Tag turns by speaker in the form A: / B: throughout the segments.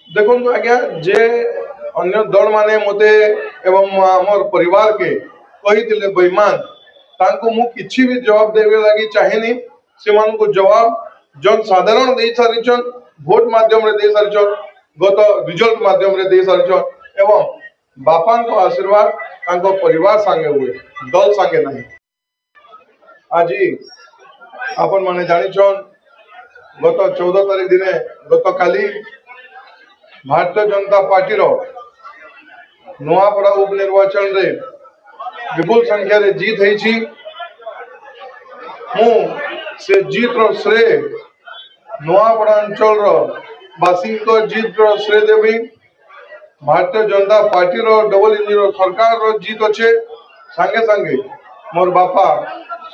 A: देखो आज्ञा जे अन्य दल माने मते एवं आमर परिवार के कही बेईमान तांको मु किछि भी जवाब देवे लगी चाहेनी से को जवाब जन साधारण दे सारिछन भोट माध्यम रे दे सारिछन गत रिजल्ट माध्यम रे दे सारिछन एवं बापा को आशीर्वाद तांको परिवार संगे हुए दल संगे नहीं। आज आपण माने जानिछन गत 14 तारीख दिने गत काली भारतीय जनता पार्टी नुआपड़ा उपनिर्वाचन रे विपुल संख्या रे जीत है। मु से जीत रो श्रेय नुआपड़ा अंचल बासी जीत रो श्रेय देवी। भारतीय जनता पार्टी रो डबल इंजिन सरकार रो जीत अच्छे संगे संगे मोर बापा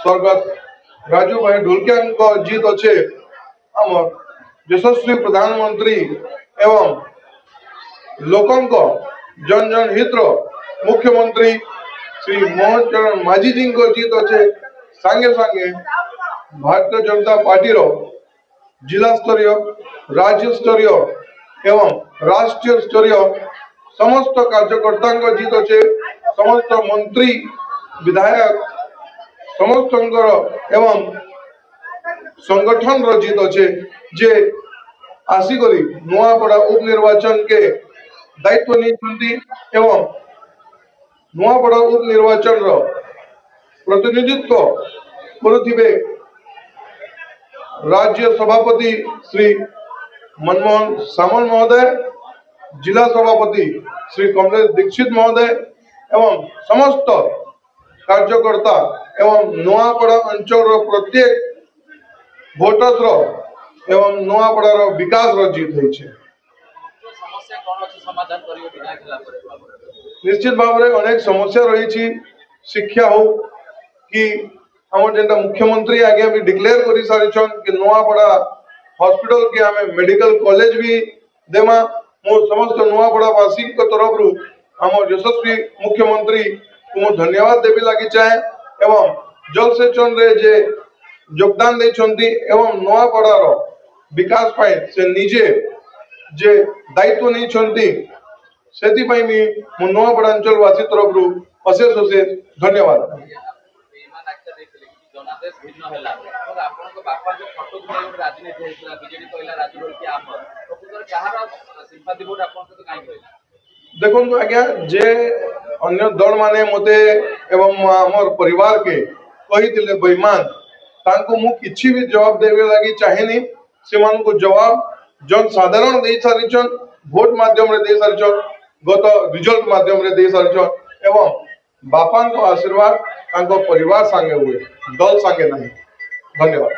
A: स्वर्गत राजू भाई ढोलकिया जीत अच्छे आमर यशस्वी प्रधानमंत्री एवं लोकों को जन जन हित मुख्यमंत्री श्री मोहन चरण माझी जी को जीत अच्छे संगे संगे भारतीय जनता पार्टी जिला स्तरीय राज्य स्तरीय एवं राष्ट्रीय स्तरीय समस्त कार्यकर्ता को जीत अच्छे समस्त मंत्री विधायक समस्त एवं संगठन रो जीत अच्छे जे आसिकरी नुआपड़ा उपनिर्वाचन के दायित्व नहीं एवं नुआपड़ा उपनिर्वाचन प्रतिनिधित्व करुथिबे राज्य सभापति श्री मनमोहन सामल महोदय, जिला सभापति श्री कमलेश दीक्षित महोदय एवं समस्त कार्यकर्ता एवं नुआपड़ा अंचल प्रत्येक भोटर्स एवं नुआपड़ा विकास जीत है। निश्चित भाव में अनेक समस्या रही शिक्षा हो कि आम जेनटा मुख्यमंत्री आगे भी डिक्लेयर कर सारी कि नुआपड़ा हॉस्पिटल के आम मेडिकल कॉलेज भी देमा मो समस्त नुआपड़ावासी तरफ आम यशस्वी मुख्यमंत्री को धन्यवाद देवी लगी चाहे एवं जल सेचन रे जे योगदान देछंती एवं नुआपड़ार विकास पाए से निजे जे दायित्व नहीं छंती सेति पई मी मो नुआपड़ा अंचलवासी तरफ अशेष अशेष धन्यवाद। देखो आज्ञा जे अन्य दल माने मते एवं आमर परिवार के कही बेईमान तांको मु किछि भी जवाब देवे लगी चाहेनी से को जवाब जन साधारण दे सारिछन भोट माध्यम रे दे सारिछन गत रिजल्ट माध्यम रे दे सारिछन एवं बापा को आशीर्वाद तांको परिवार संगे हुए दल संगे नहीं। धन्यवाद।